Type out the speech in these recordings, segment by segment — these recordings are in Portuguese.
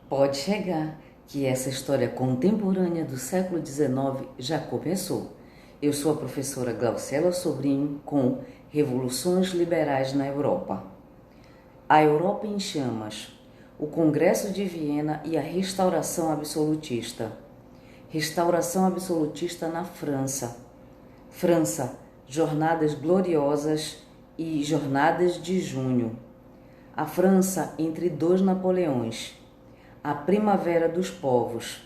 Pode chegar que essa história contemporânea do século XIX já começou. Eu sou a professora Glaucela Sobrinho com Revoluções Liberais na Europa. A Europa em chamas, o Congresso de Viena e a restauração absolutista. Restauração absolutista na França. França, jornadas gloriosas e jornadas de junho. A França entre dois Napoleões. A primavera dos povos.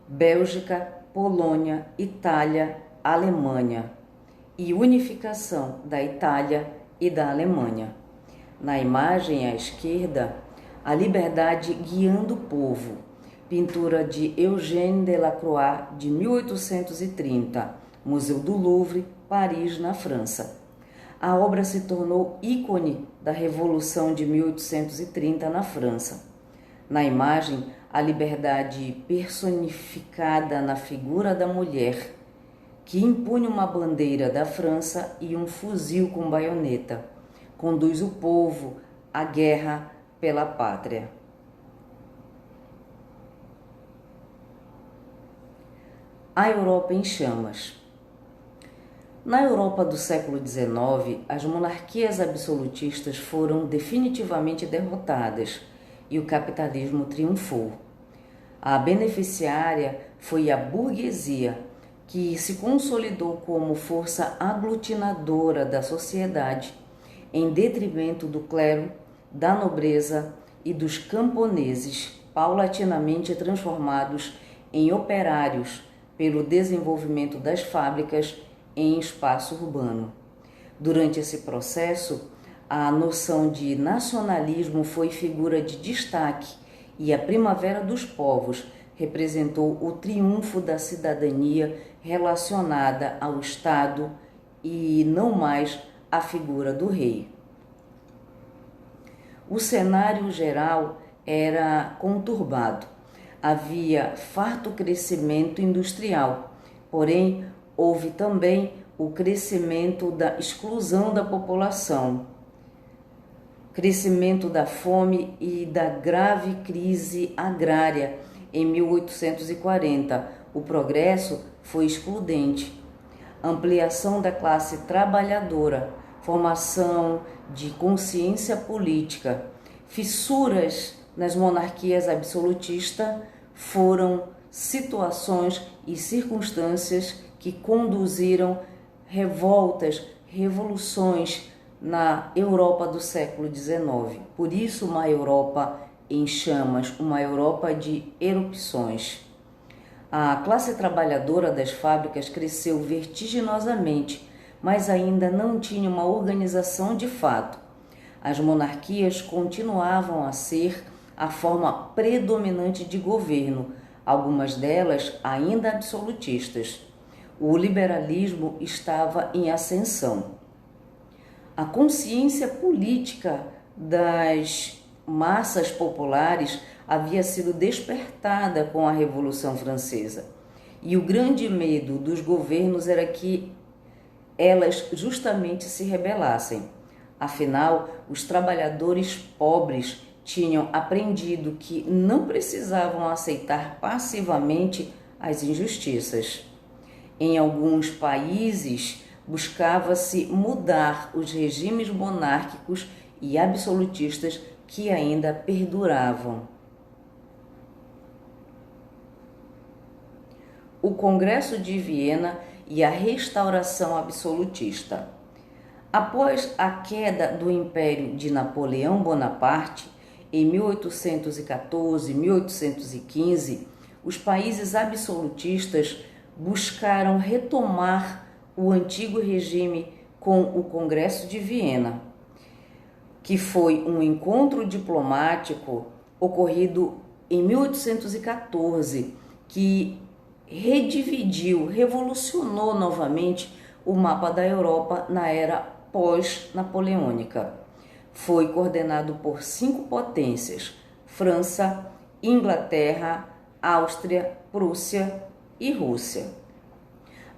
Bélgica, Polônia, Itália, Alemanha. E unificação da Itália e da Alemanha. Na imagem à esquerda, a liberdade guiando o povo. Pintura de Eugène Delacroix, de 1830, Museu do Louvre, Paris, na França. A obra se tornou ícone da Revolução de 1830 na França. Na imagem, a liberdade personificada na figura da mulher, que impunha uma bandeira da França e um fuzil com baioneta, conduz o povo à guerra pela pátria. A Europa em chamas. Na Europa do século XIX, as monarquias absolutistas foram definitivamente derrotadas e o capitalismo triunfou. A beneficiária foi a burguesia, que se consolidou como força aglutinadora da sociedade, em detrimento do clero, da nobreza e dos camponeses, paulatinamente transformados em operários pelo desenvolvimento das fábricas em espaço urbano. Durante esse processo, a noção de nacionalismo foi figura de destaque e a Primavera dos Povos representou o triunfo da cidadania relacionada ao Estado e não mais à figura do rei. O cenário geral era conturbado. Havia farto crescimento industrial, porém houve também o crescimento da exclusão da população, crescimento da fome e da grave crise agrária em 1840. O progresso foi excludente. Ampliação da classe trabalhadora, formação de consciência política, fissuras nas monarquias absolutistas foram situações e circunstâncias que conduziram revoltas, revoluções na Europa do século XIX. Por isso, uma Europa em chamas, uma Europa de erupções. A classe trabalhadora das fábricas cresceu vertiginosamente, mas ainda não tinha uma organização de fato. As monarquias continuavam a ser a forma predominante de governo, algumas delas ainda absolutistas. O liberalismo estava em ascensão. A consciência política das massas populares havia sido despertada com a Revolução Francesa. E o grande medo dos governos era que elas justamente se rebelassem. Afinal, os trabalhadores pobres tinham aprendido que não precisavam aceitar passivamente as injustiças. Em alguns países, buscava-se mudar os regimes monárquicos e absolutistas que ainda perduravam. O Congresso de Viena e a restauração absolutista. Após a queda do Império de Napoleão Bonaparte, em 1814 e 1815, os países absolutistas buscaram retomar o antigo regime com o Congresso de Viena, que foi um encontro diplomático ocorrido em 1814, que redividiu, revolucionou novamente o mapa da Europa na era pós-napoleônica. Foi coordenado por 5 potências: França, Inglaterra, Áustria, Prússia e Rússia.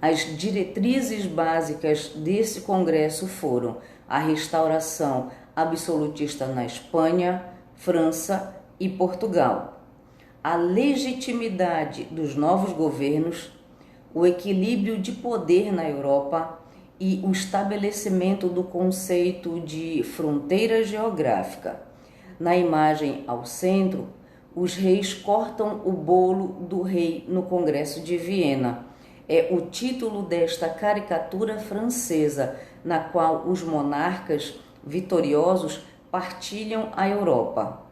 As diretrizes básicas desse congresso foram a restauração absolutista na Espanha, França e Portugal, a legitimidade dos novos governos, o equilíbrio de poder na Europa e o estabelecimento do conceito de fronteira geográfica. Na imagem ao centro, os reis cortam o bolo do rei no Congresso de Viena. É o título desta caricatura francesa, na qual os monarcas vitoriosos partilham a Europa.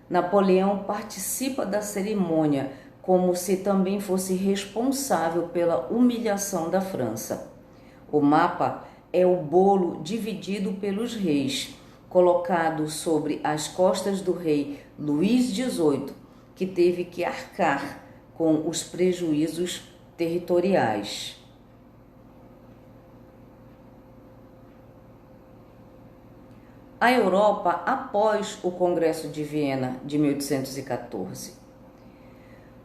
Napoleão participa da cerimônia como se também fosse responsável pela humilhação da França. O mapa é o bolo dividido pelos reis, colocado sobre as costas do rei Luís XVIII, que teve que arcar com os prejuízos territoriais. A Europa após o Congresso de Viena de 1814.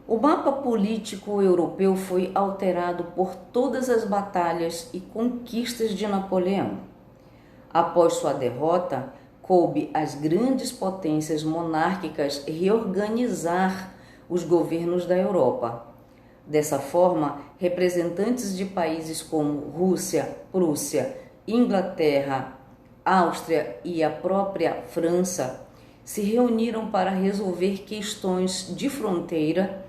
O mapa político europeu foi alterado por todas as batalhas e conquistas de Napoleão. Após sua derrota, coube às grandes potências monárquicas reorganizar os governos da Europa. Dessa forma, representantes de países como Rússia, Prússia, Inglaterra, Áustria e a própria França se reuniram para resolver questões de fronteira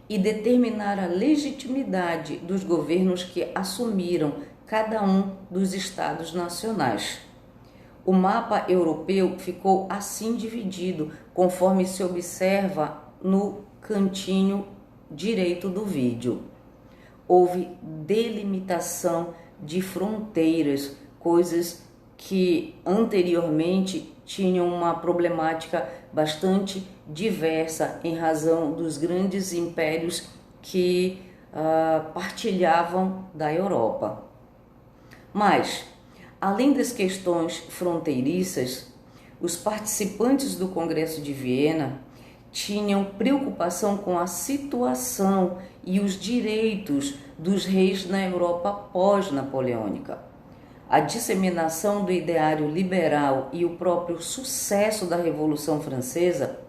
e determinar a legitimidade dos governos que assumiram cada um dos estados nacionais. O mapa europeu ficou assim dividido, conforme se observa no cantinho direito do vídeo. Houve delimitação de fronteiras, coisas que anteriormente tinham uma problemática bastante diversa em razão dos grandes impérios que partilhavam da Europa. Mas, além das questões fronteiriças, os participantes do Congresso de Viena tinham preocupação com a situação e os direitos dos reis na Europa pós-napoleônica. A disseminação do ideário liberal e o próprio sucesso da Revolução Francesa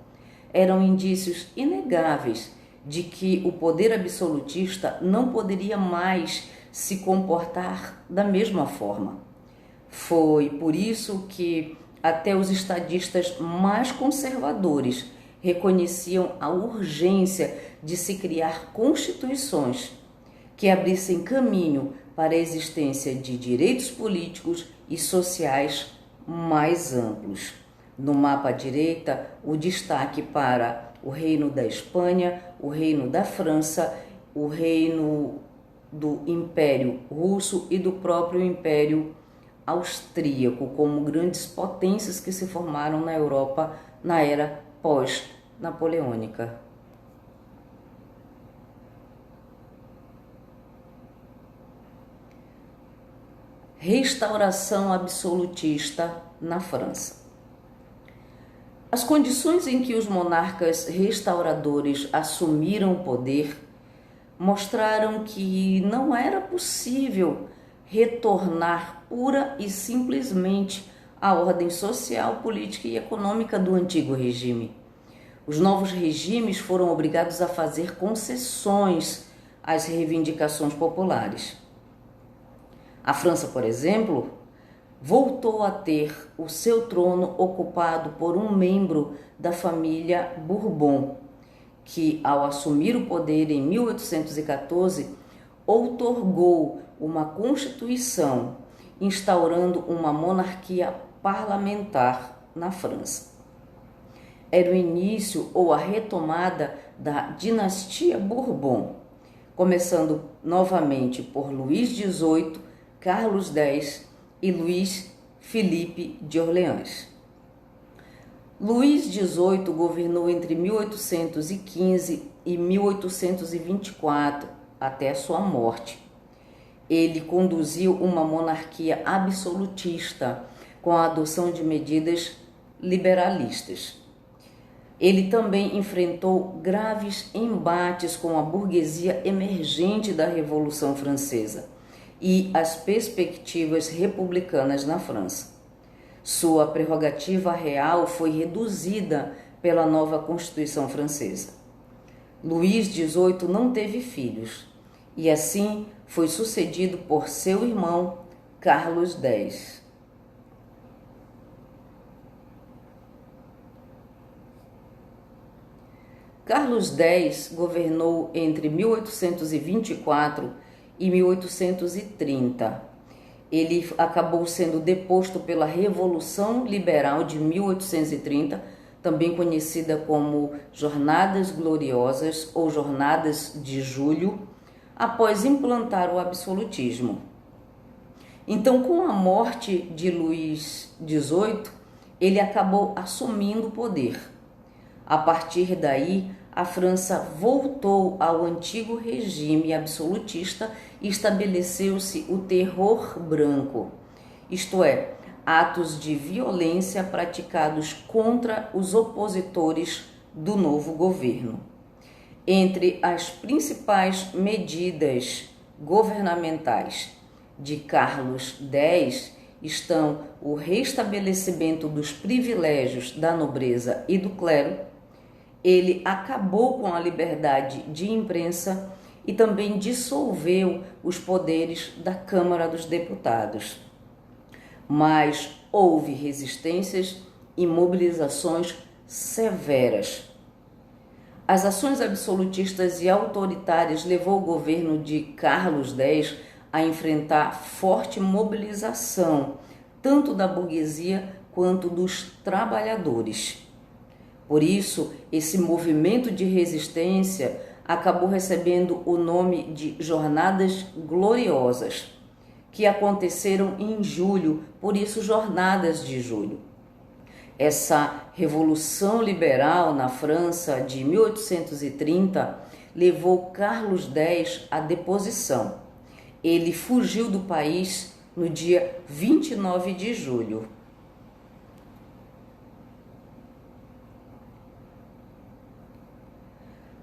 eram indícios inegáveis de que o poder absolutista não poderia mais se comportar da mesma forma. Foi por isso que até os estadistas mais conservadores reconheciam a urgência de se criar constituições que abrissem caminho para a existência de direitos políticos e sociais mais amplos. No mapa à direita, o destaque para o Reino da Espanha, o Reino da França, o Reino do Império Russo e do próprio Império Austríaco, como grandes potências que se formaram na Europa na era pós-napoleônica. Restauração absolutista na França. As condições em que os monarcas restauradores assumiram o poder mostraram que não era possível retornar pura e simplesmente à ordem social, política e econômica do antigo regime. Os novos regimes foram obrigados a fazer concessões às reivindicações populares. A França, por exemplo, voltou a ter o seu trono ocupado por um membro da família Bourbon, que, ao assumir o poder em 1814, outorgou uma constituição, instaurando uma monarquia parlamentar na França. Era o início ou a retomada da dinastia Bourbon, começando novamente por Luís XVIII, Carlos X e Luís Felipe de Orleans. Luís XVIII governou entre 1815 e 1824, até sua morte. Ele conduziu uma monarquia absolutista, com a adoção de medidas liberalistas. Ele também enfrentou graves embates com a burguesia emergente da Revolução Francesa e as perspectivas republicanas na França. Sua prerrogativa real foi reduzida pela nova Constituição Francesa. Luís XVIII não teve filhos e assim foi sucedido por seu irmão Carlos X. Carlos X governou entre 1824 e 1830. Ele acabou sendo deposto pela Revolução Liberal de 1830, também conhecida como Jornadas Gloriosas ou Jornadas de Julho, após implantar o absolutismo. Então, com a morte de Luís XVIII, ele acabou assumindo o poder. A partir daí, a França voltou ao antigo regime absolutista e estabeleceu-se o terror branco, isto é, atos de violência praticados contra os opositores do novo governo. Entre as principais medidas governamentais de Carlos X estão o restabelecimento dos privilégios da nobreza e do clero. Ele acabou com a liberdade de imprensa e também dissolveu os poderes da Câmara dos Deputados. Mas houve resistências e mobilizações severas. As ações absolutistas e autoritárias levou o governo de Carlos X a enfrentar forte mobilização, tanto da burguesia quanto dos trabalhadores. Por isso, esse movimento de resistência acabou recebendo o nome de Jornadas Gloriosas, que aconteceram em julho, por isso Jornadas de Julho. Essa Revolução Liberal na França de 1830 levou Carlos X à deposição. Ele fugiu do país no dia 29 de julho.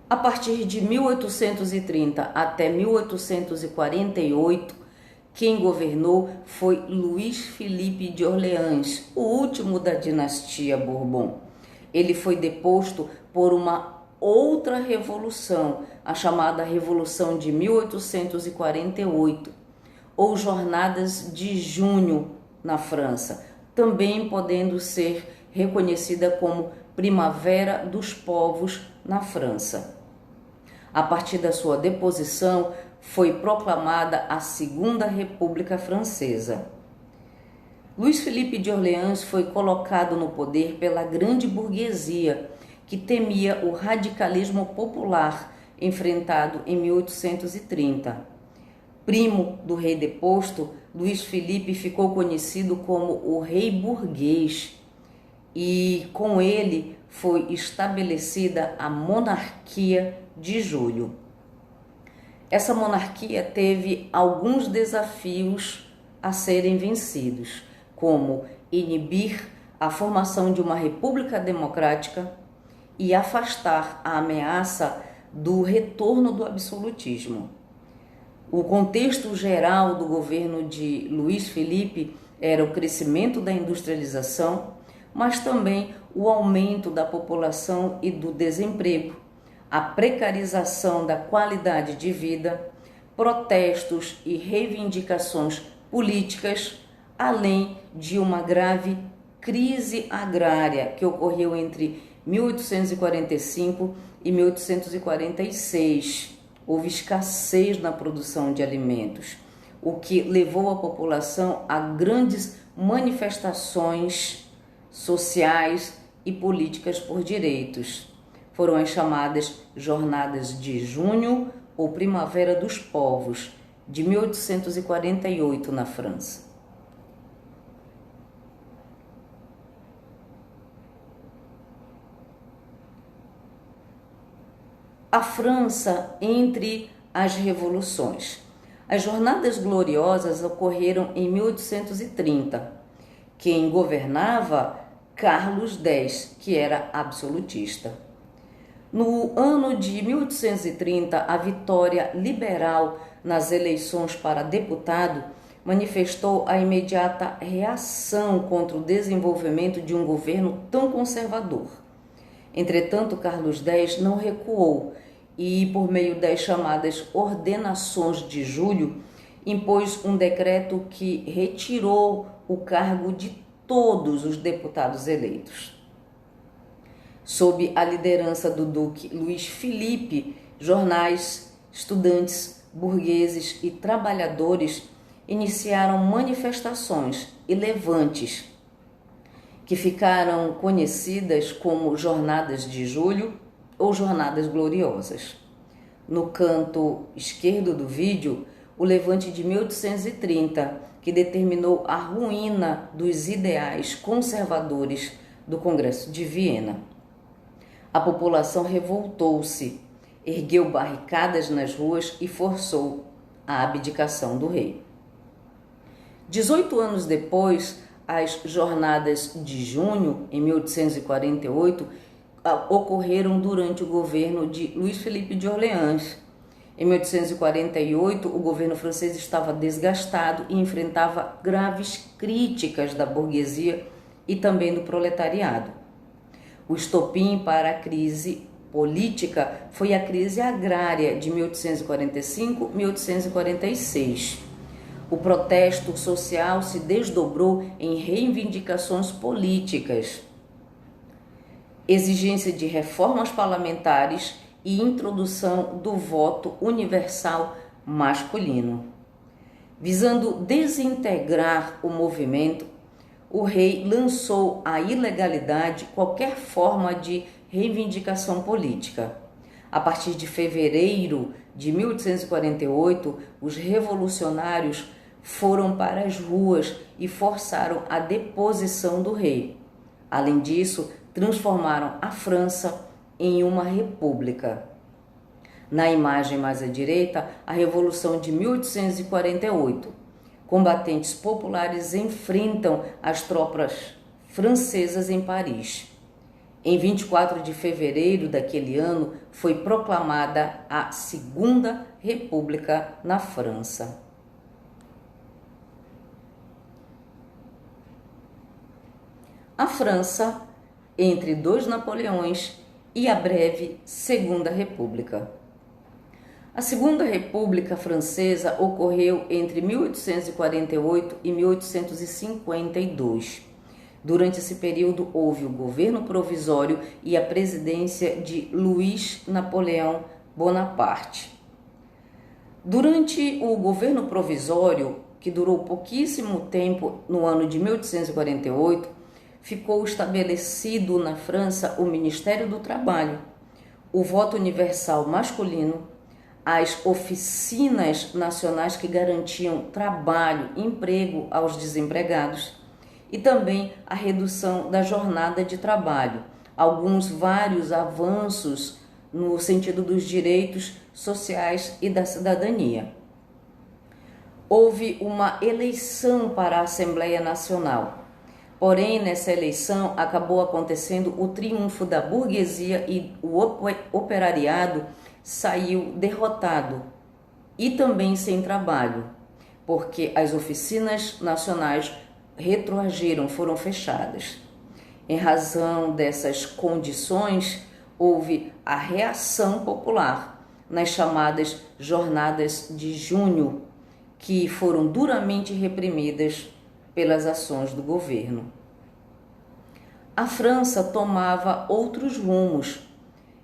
A partir de 1830 até 1848, quem governou foi Luís Felipe de Orleans, o último da dinastia Bourbon. Ele foi deposto por uma outra revolução, a chamada Revolução de 1848, ou Jornadas de Junho na França, também podendo ser reconhecida como Primavera dos Povos na França. A partir da sua deposição, foi proclamada a Segunda República Francesa. Luís Felipe de Orleans foi colocado no poder pela grande burguesia, que temia o radicalismo popular enfrentado em 1830. Primo do rei deposto, Luís Felipe ficou conhecido como o rei burguês e com ele foi estabelecida a monarquia de julho. Essa monarquia teve alguns desafios a serem vencidos, como inibir a formação de uma república democrática e afastar a ameaça do retorno do absolutismo. O contexto geral do governo de Luís Felipe era o crescimento da industrialização, mas também o aumento da população e do desemprego, a precarização da qualidade de vida, protestos e reivindicações políticas, além de uma grave crise agrária que ocorreu entre 1845 e 1846. Houve escassez na produção de alimentos, o que levou a população a grandes manifestações sociais e políticas por direitos. Foram as chamadas Jornadas de Junho ou Primavera dos Povos, de 1848 na França. A França entre as revoluções. As Jornadas Gloriosas ocorreram em 1830. Quem governava? Carlos X, que era absolutista. No ano de 1830, a vitória liberal nas eleições para deputado manifestou a imediata reação contra o desenvolvimento de um governo tão conservador. Entretanto, Carlos X não recuou e, por meio das chamadas Ordenações de Julho, impôs um decreto que retirou o cargo de todos os deputados eleitos. Sob a liderança do duque Luís Filipe, jornais, estudantes, burgueses e trabalhadores iniciaram manifestações e levantes que ficaram conhecidas como Jornadas de Julho ou Jornadas Gloriosas. No canto esquerdo do vídeo, o levante de 1830, que determinou a ruína dos ideais conservadores do Congresso de Viena. A população revoltou-se, ergueu barricadas nas ruas e forçou a abdicação do rei. 18 anos depois, as Jornadas de Junho, em 1848, ocorreram durante o governo de Luís Felipe de Orleans. Em 1848, o governo francês estava desgastado e enfrentava graves críticas da burguesia e também do proletariado. O estopim para a crise política foi a crise agrária de 1845-1846. O protesto social se desdobrou em reivindicações políticas, exigência de reformas parlamentares e introdução do voto universal masculino. Visando desintegrar o movimento, o rei lançou à ilegalidade qualquer forma de reivindicação política. A partir de fevereiro de 1848, os revolucionários foram para as ruas e forçaram a deposição do rei. Além disso, transformaram a França em uma república. Na imagem mais à direita, a Revolução de 1848. Combatentes populares enfrentam as tropas francesas em Paris. Em 24 de fevereiro daquele ano, foi proclamada a Segunda República na França. A França, entre dois Napoleões e a breve Segunda República. A Segunda República Francesa ocorreu entre 1848 e 1852. Durante esse período, houve o governo provisório e a presidência de Luís Napoleão Bonaparte. Durante o governo provisório, que durou pouquíssimo tempo no ano de 1848, ficou estabelecido na França o Ministério do Trabalho, o voto universal masculino, as oficinas nacionais que garantiam trabalho, emprego aos desempregados e também a redução da jornada de trabalho, vários avanços no sentido dos direitos sociais e da cidadania. Houve uma eleição para a Assembleia Nacional. Porém, nessa eleição acabou acontecendo o triunfo da burguesia e o operariado saiu derrotado e também sem trabalho, porque as oficinas nacionais retroagiram, foram fechadas. Em razão dessas condições, houve a reação popular nas chamadas Jornadas de Junho, que foram duramente reprimidas pelas ações do governo. A França tomava outros rumos.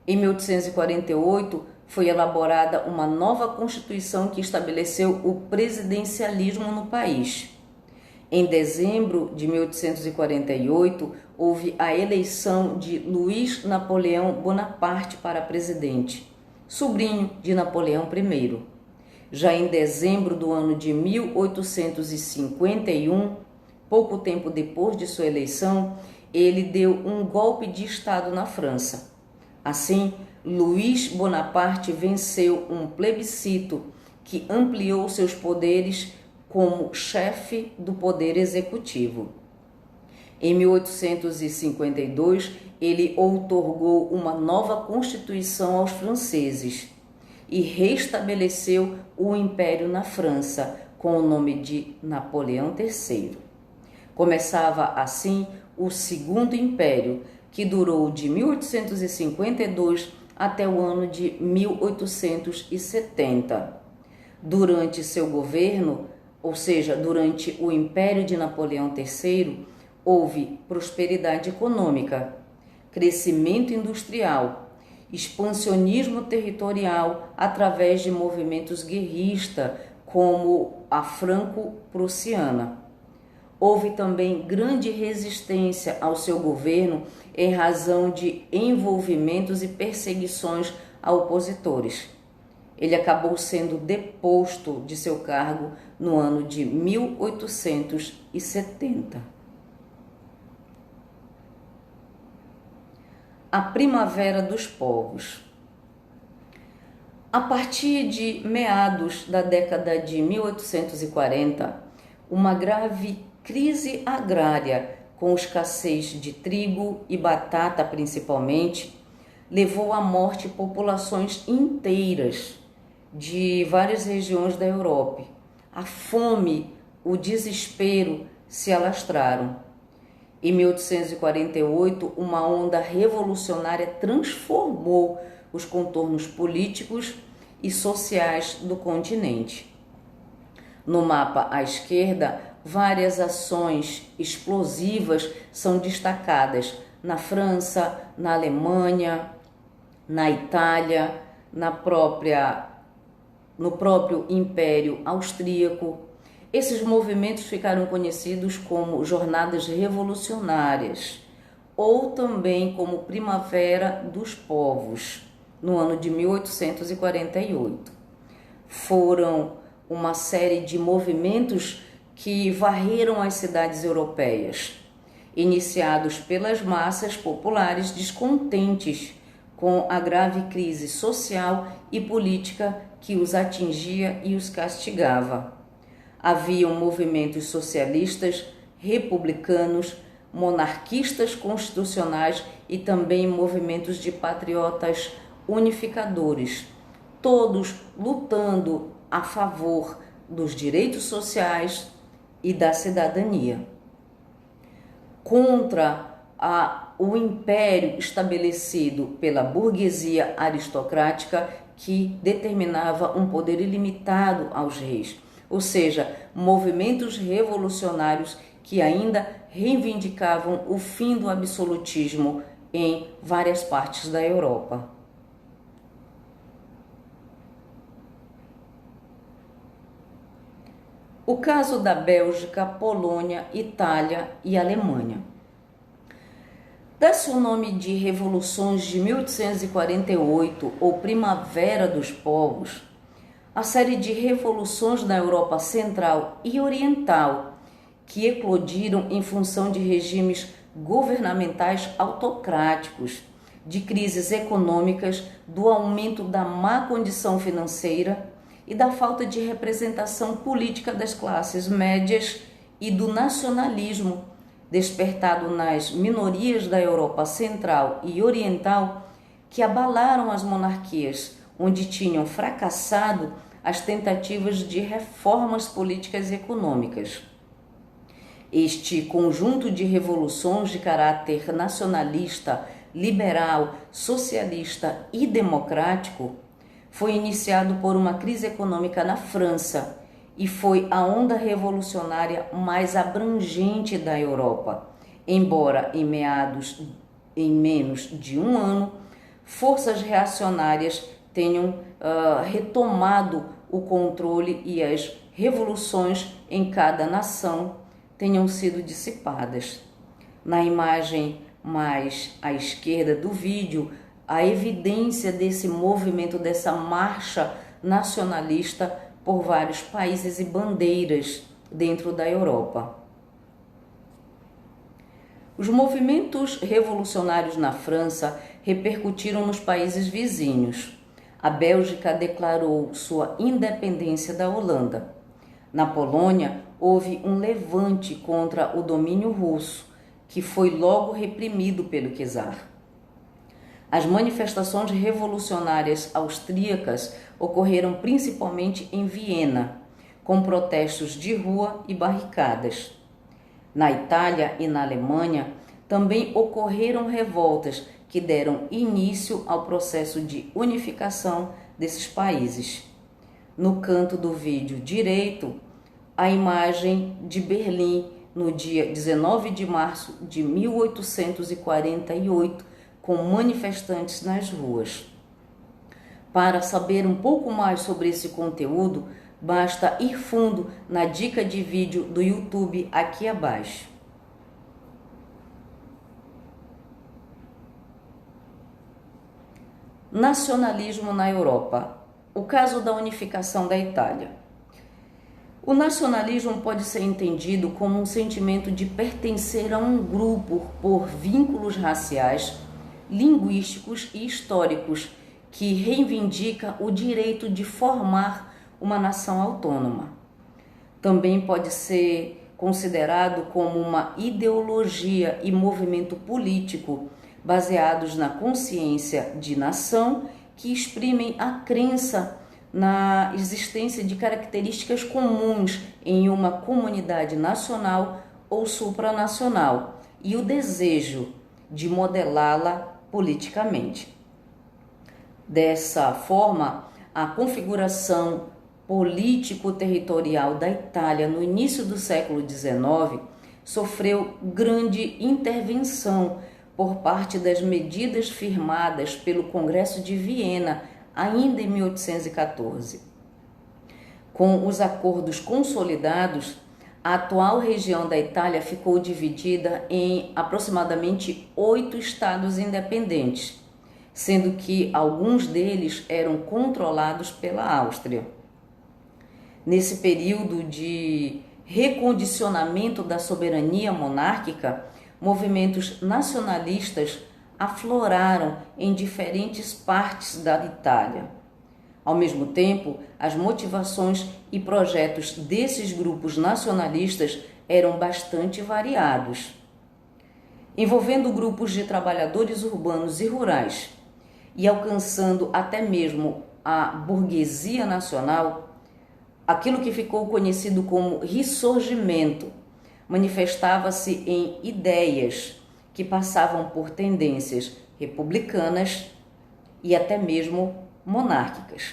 Em 1848, foi elaborada uma nova Constituição que estabeleceu o presidencialismo no país. Em dezembro de 1848, houve a eleição de Luís Napoleão Bonaparte para presidente, sobrinho de Napoleão I. Já em dezembro do ano de 1851, pouco tempo depois de sua eleição, ele deu um golpe de Estado na França. Assim, Luís Bonaparte venceu um plebiscito que ampliou seus poderes como chefe do poder executivo. Em 1852, ele outorgou uma nova constituição aos franceses e restabeleceu o império na França com o nome de Napoleão III. Começava assim o Segundo Império, que durou de 1852 até o ano de 1870. Durante seu governo, ou seja, durante o Império de Napoleão III, houve prosperidade econômica, crescimento industrial, expansionismo territorial através de movimentos guerristas, como a Franco-Prussiana. Houve também grande resistência ao seu governo em razão de envolvimentos e perseguições a opositores. Ele acabou sendo deposto de seu cargo no ano de 1870. A Primavera dos Povos. A partir de meados da década de 1840, uma grave crise agrária, com escassez de trigo e batata principalmente, levou à morte populações inteiras de várias regiões da Europa. A fome, o desespero se alastraram. Em 1848, uma onda revolucionária transformou os contornos políticos e sociais do continente. No mapa à esquerda, várias ações explosivas são destacadas na França, na Alemanha, na Itália, no próprio Império Austríaco. Esses movimentos ficaram conhecidos como jornadas revolucionárias ou também como Primavera dos Povos, no ano de 1848. Foram uma série de movimentos que varreram as cidades europeias, iniciados pelas massas populares descontentes com a grave crise social e política que os atingia e os castigava. Haviam movimentos socialistas, republicanos, monarquistas constitucionais e também movimentos de patriotas unificadores, todos lutando a favor dos direitos sociais e da cidadania, contra o império estabelecido pela burguesia aristocrática que determinava um poder ilimitado aos reis, ou seja, movimentos revolucionários que ainda reivindicavam o fim do absolutismo em várias partes da Europa. O caso da Bélgica, Polônia, Itália e Alemanha. Dá-se o nome de Revoluções de 1848 ou Primavera dos Povos a série de revoluções na Europa Central e Oriental que eclodiram em função de regimes governamentais autocráticos, de crises econômicas, do aumento da má condição financeira e da falta de representação política das classes médias e do nacionalismo despertado nas minorias da Europa Central e Oriental que abalaram as monarquias, onde tinham fracassado as tentativas de reformas políticas e econômicas. Este conjunto de revoluções de caráter nacionalista, liberal, socialista e democrático foi iniciado por uma crise econômica na França e foi a onda revolucionária mais abrangente da Europa, embora em menos de um ano, forças reacionárias tenham retomado o controle e as revoluções em cada nação tenham sido dissipadas. Na imagem mais à esquerda do vídeo, a evidência desse movimento, dessa marcha nacionalista por vários países e bandeiras dentro da Europa. Os movimentos revolucionários na França repercutiram nos países vizinhos. A Bélgica declarou sua independência da Holanda. Na Polônia, houve um levante contra o domínio russo, que foi logo reprimido pelo czar. As manifestações revolucionárias austríacas ocorreram principalmente em Viena, com protestos de rua e barricadas. Na Itália e na Alemanha, também ocorreram revoltas que deram início ao processo de unificação desses países. No canto do vídeo direito, a imagem de Berlim no dia 19 de março de 1848, com manifestantes nas ruas. Para saber um pouco mais sobre esse conteúdo, basta ir fundo na dica de vídeo do YouTube aqui abaixo. Nacionalismo na Europa. O caso da unificação da Itália. O nacionalismo pode ser entendido como um sentimento de pertencer a um grupo por vínculos raciais, linguísticos e históricos que reivindica o direito de formar uma nação autônoma. Também pode ser considerado como uma ideologia e movimento político baseados na consciência de nação que exprimem a crença na existência de características comuns em uma comunidade nacional ou supranacional e o desejo de modelá-la politicamente. Dessa forma, a configuração político-territorial da Itália no início do século XIX sofreu grande intervenção por parte das medidas firmadas pelo Congresso de Viena ainda em 1814. Com os acordos consolidados, a atual região da Itália ficou dividida em aproximadamente 8 estados independentes, sendo que alguns deles eram controlados pela Áustria. Nesse período de recondicionamento da soberania monárquica, movimentos nacionalistas afloraram em diferentes partes da Itália. Ao mesmo tempo, as motivações e projetos desses grupos nacionalistas eram bastante variados, envolvendo grupos de trabalhadores urbanos e rurais, e alcançando até mesmo a burguesia nacional. Aquilo que ficou conhecido como Risorgimento manifestava-se em ideias que passavam por tendências republicanas e até mesmo monárquicas.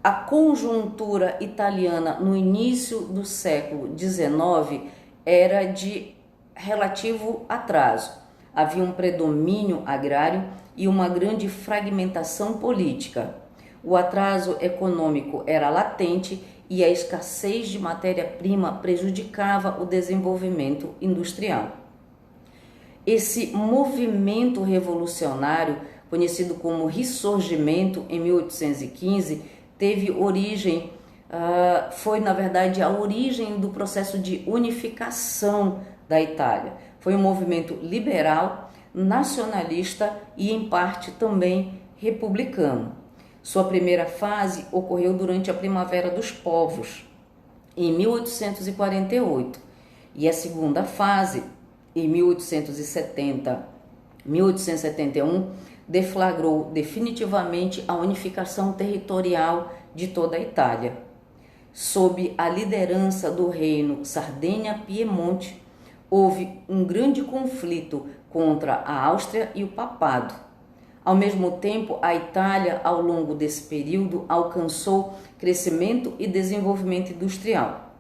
A conjuntura italiana no início do século XIX era de relativo atraso. Havia um predomínio agrário e uma grande fragmentação política. O atraso econômico era latente e a escassez de matéria-prima prejudicava o desenvolvimento industrial. Esse movimento revolucionário, conhecido como Risorgimento em 1815, teve origem, foi na verdade a origem do processo de unificação da Itália. Foi um movimento liberal, nacionalista e em parte também republicano. Sua primeira fase ocorreu durante a Primavera dos Povos, em 1848, e a segunda fase, em 1871, deflagrou definitivamente a unificação territorial de toda a Itália. Sob a liderança do reino Sardenha-Piemonte, houve um grande conflito contra a Áustria e o Papado. Ao mesmo tempo, a Itália, ao longo desse período, alcançou crescimento e desenvolvimento industrial.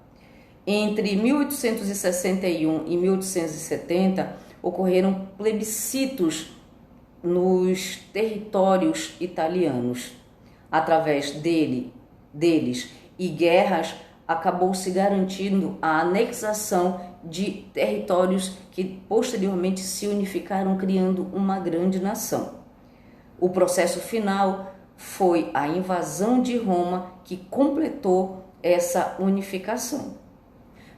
Entre 1861 e 1870, ocorreram plebiscitos nos territórios italianos. Através deles e guerras, acabou se garantindo a anexação de territórios que posteriormente se unificaram, criando uma grande nação. O processo final foi a invasão de Roma, que completou essa unificação.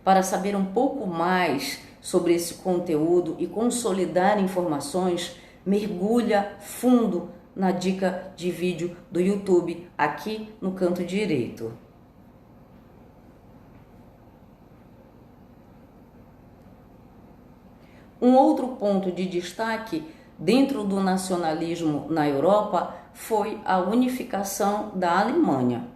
Para saber um pouco mais sobre esse conteúdo e consolidar informações, mergulha fundo na dica de vídeo do YouTube, aqui no canto direito. Um outro ponto de destaque dentro do nacionalismo na Europa foi a unificação da Alemanha.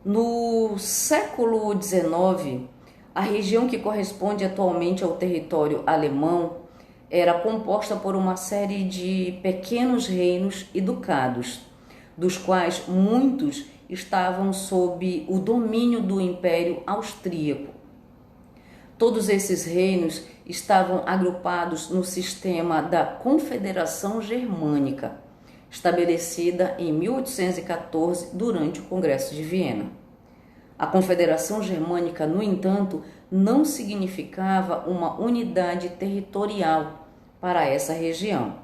No século XIX, a região que corresponde atualmente ao território alemão era composta por uma série de pequenos reinos e ducados, dos quais muitos estavam sob o domínio do Império Austríaco. Todos esses reinos estavam agrupados no sistema da Confederação Germânica, estabelecida em 1814 durante o Congresso de Viena. A Confederação Germânica, no entanto, não significava uma unidade territorial para essa região.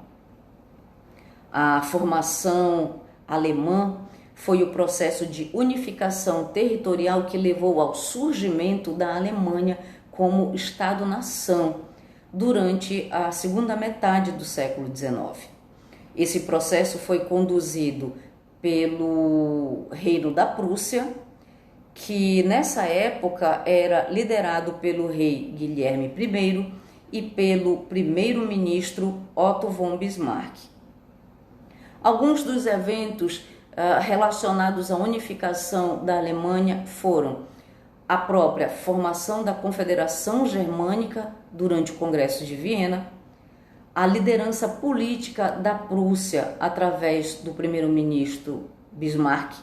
A formação alemã foi o processo de unificação territorial que levou ao surgimento da Alemanha como Estado-nação durante a segunda metade do século XIX. Esse processo foi conduzido pelo Reino da Prússia, que nessa época era liderado pelo rei Guilherme I e pelo primeiro-ministro Otto von Bismarck. Alguns dos eventos relacionados à unificação da Alemanha foram a própria formação da Confederação Germânica durante o Congresso de Viena, a liderança política da Prússia através do primeiro-ministro Bismarck,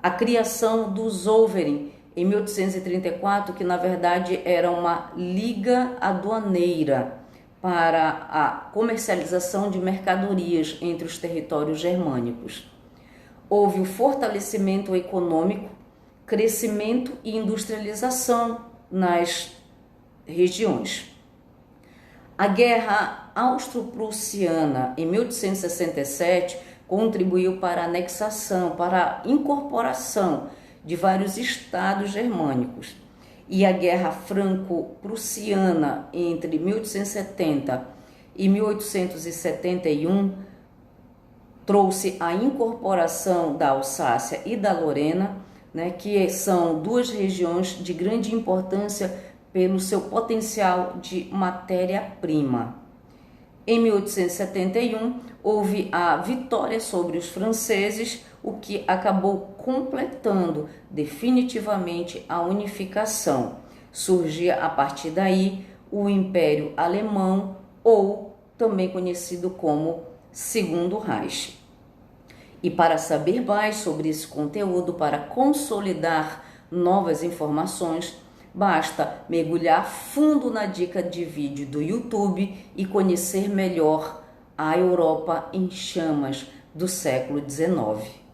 a criação do Zollverein em 1834, que na verdade era uma liga aduaneira para a comercialização de mercadorias entre os territórios germânicos. Houve o fortalecimento econômico, crescimento e industrialização nas regiões. A Guerra Austro-Prussiana em 1867 contribuiu para a anexação, para a incorporação de vários estados germânicos. E a Guerra Franco-Prussiana entre 1870 e 1871 trouxe a incorporação da Alsácia e da Lorena, que são duas regiões de grande importância pelo seu potencial de matéria-prima. Em 1871, houve a vitória sobre os franceses, o que acabou completando definitivamente a unificação. Surgia a partir daí o Império Alemão, ou também conhecido como Segundo Reich. E para saber mais sobre esse conteúdo, para consolidar novas informações, basta mergulhar fundo na dica de vídeo do YouTube e conhecer melhor a Europa em chamas do século XIX.